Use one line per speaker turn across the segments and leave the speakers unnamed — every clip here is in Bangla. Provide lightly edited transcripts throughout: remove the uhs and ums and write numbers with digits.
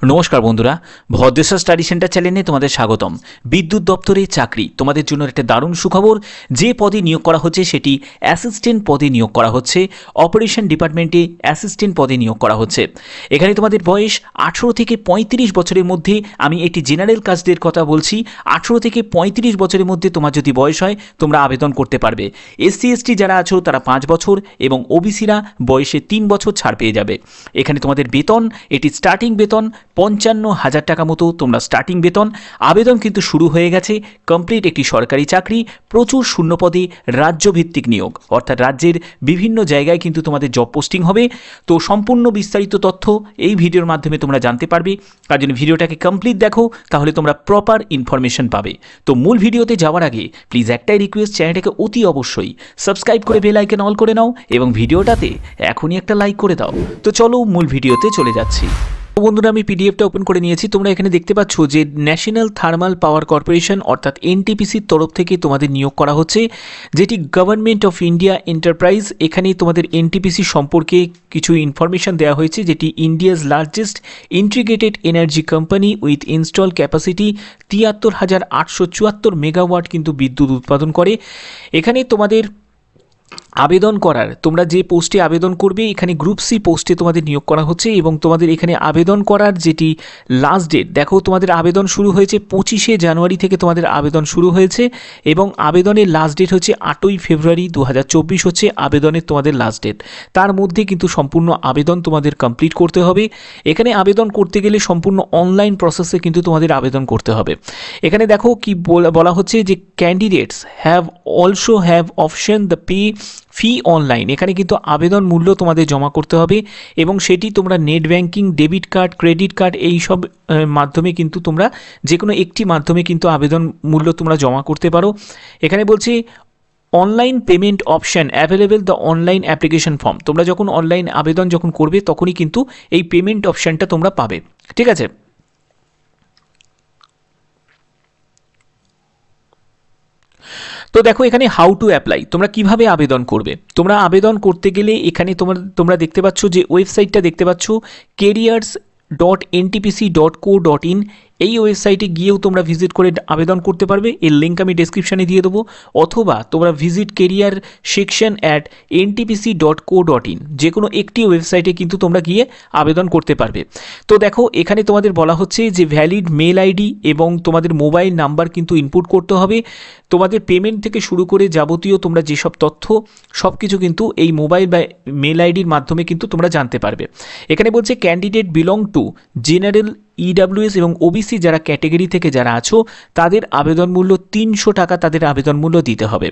নমস্কার বন্ধুরা, ভদ্রেশ্বর স্টাডি সেন্টার চ্যানেলে তোমাদের স্বাগতম। বিদ্যুৎ দপ্তরে চাকরি তোমাদের জন্য একটা দারুণ সুখবর। যে পদে নিয়োগ করা হচ্ছে সেটি অ্যাসিস্ট্যান্ট পদে নিয়োগ করা হচ্ছে। অপারেশন ডিপার্টমেন্টে অ্যাসিস্ট্যান্ট পদে নিয়োগ করা হচ্ছে। এখানে তোমাদের বয়স 18 থেকে 35 বছরের মধ্যে। আমি একটি জেনারেল কাস্টের কথা বলছি। 18 থেকে 35 বছরের মধ্যে তোমার যদি বয়স হয় তোমরা আবেদন করতে পারবে। এসসি এসটি যারা আছো তারা 5 বছর এবং ওবিসিরা বয়সে 3 বছর ছাড় পেয়ে যাবে। এখানে তোমাদের বেতন, এটি স্টার্টিং বেতন 55,000 টাকা মতো তোমরা স্টার্টিং বেতন। আবেদন কিন্তু শুরু হয়ে গেছে। কমপ্লিট একটি সরকারি চাকরি, প্রচুর শূন্যপদে রাজ্যভিত্তিক নিয়োগ, অর্থাৎ রাজ্যের বিভিন্ন জায়গায় কিন্তু তোমাদের জব পোস্টিং হবে। তো সম্পূর্ণ বিস্তারিত তথ্য এই ভিডিওর মাধ্যমে তোমরা জানতে পারবে। তার জন্য ভিডিওটাকে কমপ্লিট দেখো, তাহলে তোমরা প্রপার ইনফরমেশন পাবে। তো মূল ভিডিওতে যাওয়ার আগে প্লিজ একটাই রিকোয়েস্ট, চ্যানেলটাকে অতি অবশ্যই সাবস্ক্রাইব করে বেল আইকন অল করে নাও এবং ভিডিওটাতে এখনই একটা লাইক করে দাও। তো চলো মূল ভিডিওতে চলে যাচ্ছি। বন্ধুরা, আমি পিডিএফটা ওপেন করে নিয়েছি। তোমরা এখানে দেখতে পাচ্ছ যে ন্যাশনাল থার্মাল পাওয়ার কর্পোরেশন অর্থাৎ এনটিপিসির তরফ থেকে তোমাদের নিয়োগ করা হচ্ছে, যেটি গভর্নমেন্ট অফ ইন্ডিয়া এন্টারপ্রাইজ। এখানে তোমাদের এনটিপিসি সম্পর্কে কিছু ইনফরমেশন দেওয়া হয়েছে, যেটি India's largest integrated energy company with install capacity 73,874 megawatt কিন্তু বিদ্যুৎ উৎপাদন করে। এখানে তোমাদের আবেদন করার, তোমরা যে পোস্টে আবেদন করবে, এখানে গ্রুপ সি পোস্টে তোমাদের নিয়োগ করা হচ্ছে এবং তোমাদের এখানে আবেদন করার যেটি লাস্ট ডেট, দেখো তোমাদের আবেদন শুরু হয়েছে 25শে জানুয়ারি থেকে তোমাদের আবেদন শুরু হয়েছে এবং আবেদনের লাস্ট ডেট হচ্ছে 8ই ফেব্রুয়ারি 2024 হচ্ছে আবেদনের তোমাদের লাস্ট ডেট। তার মধ্যে কিন্তু সম্পূর্ণ আবেদন তোমাদের কমপ্লিট করতে হবে। এখানে আবেদন করতে গেলে সম্পূর্ণ অনলাইন প্রসেসে কিন্তু তোমাদের আবেদন করতে হবে। এখানে দেখো কি বলা হচ্ছে যে candidates also have option the pay fee online. এখানে কিন্তু আবেদন মূল্য তোমাদের জমা করতে হবে এবং সেটি তোমরা net banking, debit card, credit card এই সব মাধ্যমে কিন্তু তোমরা যে কোনো একটি মাধ্যমে কিন্তু আবেদন মূল্য তোমরা জমা করতে পারো। এখানে বলছি online payment option available the online application form. তোমরা যখন অনলাইন আবেদন যখন করবে তখনই কিন্তু এই পেমেন্ট অপশানটা তোমরা পাবে। ঠিক আছে। তো দেখো এখানে হাউ টু অ্যাপ্লাই, তোমরা কিভাবে আবেদন করবে। তোমরা আবেদন করতে গেলে এখানে তোমরা দেখতে পাচ্ছ যে ওয়েবসাইটটা দেখতে পাচ্ছ careers.ntpc.co.in। এই ওয়েবসাইটে গিয়েও তোমরা ভিজিট করে আবেদন করতে পারবে। এর লিঙ্ক আমি ডেসক্রিপশানে দিয়ে দেবো, অথবা তোমরা ভিজিট কেরিয়ার সেকশন @ntpc.co.in, যে কোনো একটি ওয়েবসাইটে কিন্তু তোমরা গিয়ে আবেদন করতে পারবে। তো দেখো এখানে তোমাদের বলা হচ্ছে যে ভ্যালিড মেল আইডি এবং তোমাদের মোবাইল নাম্বার কিন্তু ইনপুট করতে হবে। তোমাদের পেমেন্ট থেকে শুরু করে যাবতীয় তোমরা যেসব তথ্য সব কিছু কিন্তু এই মোবাইল বা মেল আইডির মাধ্যমে কিন্তু তোমরা জানতে পারবে। এখানে বলছে candidate belong to general, EWS এবং ওবিসি যারা ক্যাটেগরি থেকে যারা আছো তাদের আবেদন মূল্য 300 টাকা তাদের আবেদন মূল্য দিতে হবে।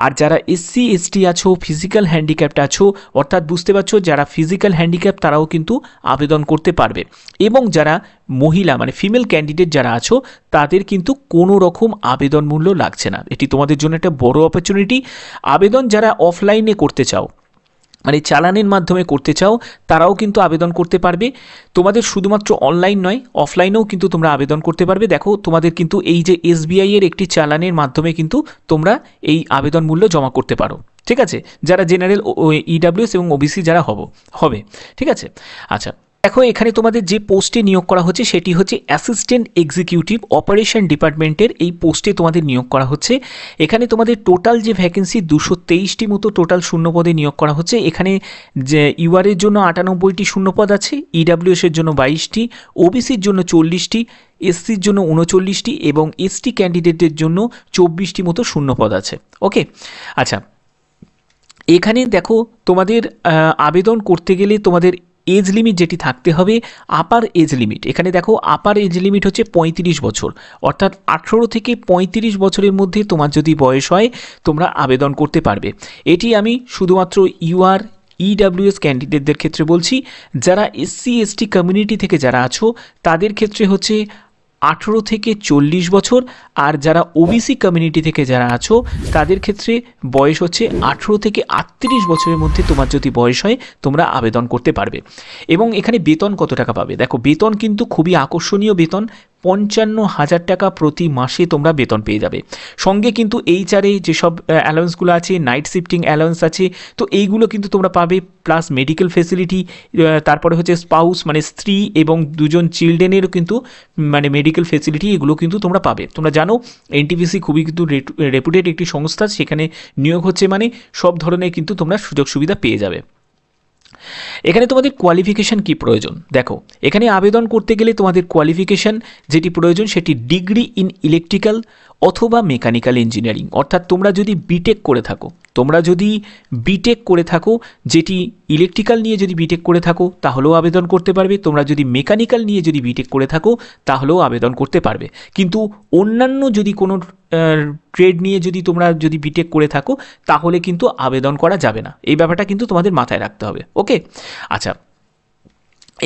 আর যারা এসসি এসটি আছো, ফিজিক্যাল হ্যান্ডিক্যাপ্ট আছো, অর্থাৎ বুঝতে পারছো যারা ফিজিক্যাল হ্যান্ডিক্যাপ তারাও কিন্তু আবেদন করতে পারবে। এবং যারা মহিলা মানে ফিমেল ক্যান্ডিডেট যারা আছো তাদের কিন্তু কোনো রকম আবেদন মূল্য লাগছে না। এটি তোমাদের জন্য একটা বড় অপরচুনিটি। আবেদন যারা অফলাইনে করতে চাও, মানে চালানের মাধ্যমে করতে চাও, তারাও কিন্তু আবেদন করতে পারবে। তোমাদের শুধুমাত্র অনলাইন নয়, অফলাইনেও কিন্তু তোমরা আবেদন করতে পারবে। দেখো তোমাদের কিন্তু এই যে এসবিআই এর একটি চালানের মাধ্যমে কিন্তু তোমরা এই আবেদন মূল্য জমা করতে পারো। ঠিক আছে, যারা জেনারেল, ইডাব্লিউএস এবং ওবিসি যারা হবে। ঠিক আছে। আচ্ছা দেখো এখানে তোমাদের যে পোস্টে নিয়োগ করা হচ্ছে সেটি হচ্ছে অ্যাসিস্ট্যান্ট এক্সিকিউটিভ অপারেশন ডিপার্টমেন্টের এই পোস্টে তোমাদের নিয়োগ করা হচ্ছে। এখানে তোমাদের টোটাল যে ভ্যাকেন্সি 223টি মতো টোটাল শূন্যপদে নিয়োগ করা হচ্ছে। এখানে যে ইউআরের জন্য 98টি শূন্যপদ আছে, ইডাব্লিউএসের জন্য 22টি, ওবিসির জন্য 40টি, এসসির জন্য 39টি এবং এসটি ক্যান্ডিডেটের জন্য 24টি মতো শূন্যপদ আছে। ওকে। আচ্ছা এখানে দেখো তোমাদের আবেদন করতে গেলে তোমাদের এজ লিমিট যেটি থাকতে হবে, আপার এজ লিমিট, এখানে দেখো আপার এজ লিমিট হচ্ছে 35 বছর, অর্থাৎ 18 থেকে 35 বছরের মধ্যে তোমার যদি বয়স হয় তোমরা আবেদন করতে পারবে। এটি আমি শুধুমাত্র ইডাব্লিউএস ক্যান্ডিডেটদের ক্ষেত্রে বলছি। যারা এসসি এসটি কমিউনিটি থেকে যারা আছো তাদের ক্ষেত্রে হচ্ছে 18 থেকে 40 বছর, আর যারা ওবিসি কমিউনিটি থেকে যারা আছো তাদের ক্ষেত্রে বয়স হচ্ছে 18 থেকে 38 বছরের মধ্যে তোমার যদি বয়স হয় তোমরা আবেদন করতে পারবে। এবং এখানে বেতন কত টাকা পাবে, দেখো বেতন কিন্তু খুবই আকর্ষণীয় বেতন, 55,000 টাকা প্রতি মাসে তোমরা বেতন পেয়ে যাবে। সঙ্গে কিন্তু এইচআরে যেসব অ্যালাউন্সগুলো আছে, নাইট শিফটিং অ্যালাউন্স আছে, তো এইগুলো কিন্তু তোমরা পাবে, প্লাস মেডিকেল ফেসিলিটি, তারপরে হচ্ছে স্পাউস মানে স্ত্রী এবং 2জন চিলড্রেনেরও কিন্তু মানে মেডিকেল ফেসিলিটি, এগুলো কিন্তু তোমরা পাবে। তোমরা জানো এনটিপিসি খুবই কিন্তু রেপুটেড একটি সংস্থা, সেখানে নিয়োগ হচ্ছে মানে সব ধরনের কিন্তু তোমরা সুযোগ সুবিধা পেয়ে যাবে। এখানে তোমাদের কোয়ালিফিকেশান কি প্রয়োজন দেখো, এখানে আবেদন করতে গেলে তোমাদের কোয়ালিফিকেশান যেটি প্রয়োজন সেটি ডিগ্রি ইন ইলেকট্রিক্যাল অথবা মেকানিক্যাল ইঞ্জিনিয়ারিং, অর্থাৎ তোমরা যদি বিটেক করে থাকো, যেটি ইলেকট্রিক্যাল নিয়ে যদি বিটেক করে থাকো তাহলেও আবেদন করতে পারবে। তোমরা যদি মেকানিক্যাল নিয়ে যদি বিটেক করে থাকো তাহলেও আবেদন করতে পারবে। কিন্তু অন্যান্য যদি কোনো ট্রেড নিয়ে তোমরা যদি বিটেক করে থাকো তাহলে কিন্তু আবেদন করা যাবে না। এই ব্যাপারটা কিন্তু তোমাদের মাথায় রাখতে হবে। ওকে, আচ্ছা,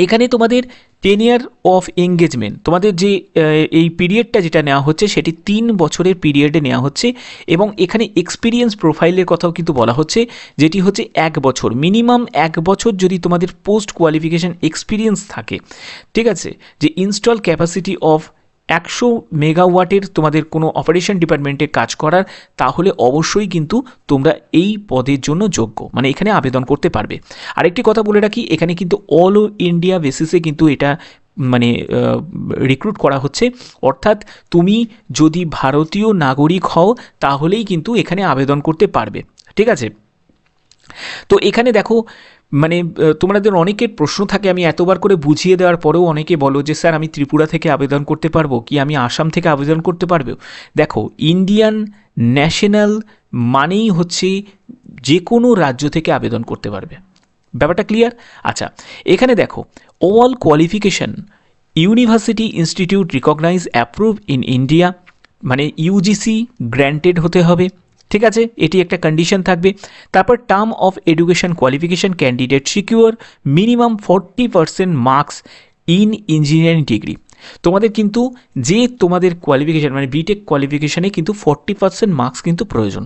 এখানে তোমাদের টেনিয়ার অফ এঙ্গেজমেন্ট, তোমাদের যে এই পিরিয়ডটা যেটা নেওয়া হচ্ছে সেটি 3 বছরের পিরিয়ডে নেওয়া হচ্ছে, এবং এখানে এক্সপিরিয়েন্স প্রোফাইলের কথাও কিন্তু বলা হচ্ছে, যেটি হচ্ছে 1 বছর, মিনিমাম 1 বছর যদি তোমাদের পোস্ট কোয়ালিফিকেশান এক্সপিরিয়েন্স থাকে, ঠিক আছে, যে ইনস্টল ক্যাপাসিটি অফ 100 মেগাওয়াটের তোমাদের কোনো অপারেশন ডিপার্টমেন্টে কাজ করার, তাহলে অবশ্যই কিন্তু তোমরা এই পদের জন্য যোগ্য, মানে এখানে আবেদন করতে পারবে। আরেকটি কথা বলে রাখি, এখানে কিন্তু অল ইন্ডিয়া বেসিসে কিন্তু এটা মানে রিক্রুট করা হচ্ছে, অর্থাৎ তুমি যদি ভারতীয় নাগরিক হও তাহলেই কিন্তু এখানে আবেদন করতে পারবে, ঠিক আছে। তো এখানে দেখো মানে তোমাদের অনেকের প্রশ্ন থাকে, আমি এতবার করে বুঝিয়ে দেওয়ার পরেও অনেকে বলো যে স্যার আমি ত্রিপুরা থেকে আবেদন করতে পারবো কি, আমি আসাম থেকে আবেদন করতে পারবো। দেখো, ইন্ডিয়ান ন্যাশনাল মানেই হচ্ছে যে কোনো রাজ্য থেকে আবেদন করতে পারবে, ব্যাপারটা ক্লিয়ার। আচ্ছা, এখানে দেখো all qualification university institute recognise approve in India, মানে ইউজিসি গ্র্যান্টেড হতে হবে, ঠিক আছে, এটি একটা কন্ডিশন থাকবে। তারপর term of education qualification candidate secure minimum 40% marks in engineering degree. তোমাদের কিন্তু যে তোমাদের কোয়ালিফিকেশান মানে বিটেক কোয়ালিফিকেশানে কিন্তু 40% মার্কস কিন্তু প্রয়োজন,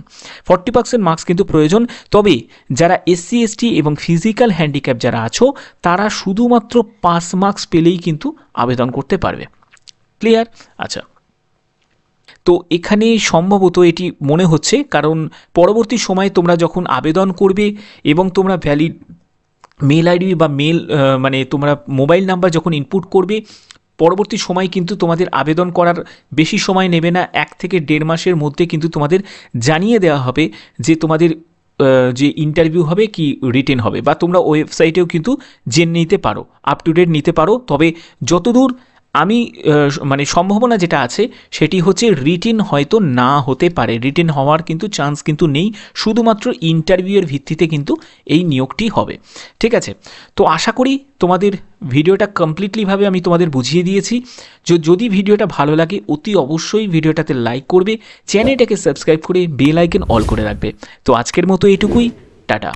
40% মার্কস কিন্তু প্রয়োজন। তবে যারা এসসি এসটি এবং ফিজিক্যাল হ্যান্ডিক্যাপ যারা আছো তারা শুধুমাত্র 5 মার্কস পেলেই কিন্তু আবেদন করতে পারবে, ক্লিয়ার। আচ্ছা, তো এখানে সম্ভবত এটি মনে হচ্ছে, কারণ পরবর্তী সময়ে তোমরা যখন আবেদন করবে এবং তোমরা ভ্যালিড মেল আইডি বা মেল মানে তোমরা মোবাইল নাম্বার যখন ইনপুট করবে, পরবর্তী সময় কিন্তু তোমাদের আবেদন করার বেশি সময় নেবে না, 1 থেকে 1.5 মাসের মধ্যে কিন্তু তোমাদের জানিয়ে দেওয়া হবে যে তোমাদের যে ইন্টারভিউ হবে কি রিটেন হবে, বা তোমরা ওয়েবসাইটেও কিন্তু জেনে নিতে পারো, আপ টু ডেট নিতে পারো। তবে যতদূর আমি মানে সম্ভাবনা যেটা আছে সেটি হচ্ছে রিটেন হয়তো না হতে পারে, রিটেন হওয়ার কিন্তু চান্স কিন্তু নেই, শুধুমাত্র ইন্টারভিউয়ের ভিত্তিতে কিন্তু এই নিয়োগটি হবে, ঠিক আছে। তো আশা করি তোমাদের ভিডিওটা কমপ্লিটলিভাবে আমি তোমাদের বুঝিয়ে দিয়েছি। যদি ভিডিওটা ভালো লাগে অতি অবশ্যই ভিডিওটাতে লাইক করবে, চ্যানেলটাকে সাবস্ক্রাইব করে বেল আইকন অল করে রাখবে। তো আজকের মতো এটুকুই, টাটা।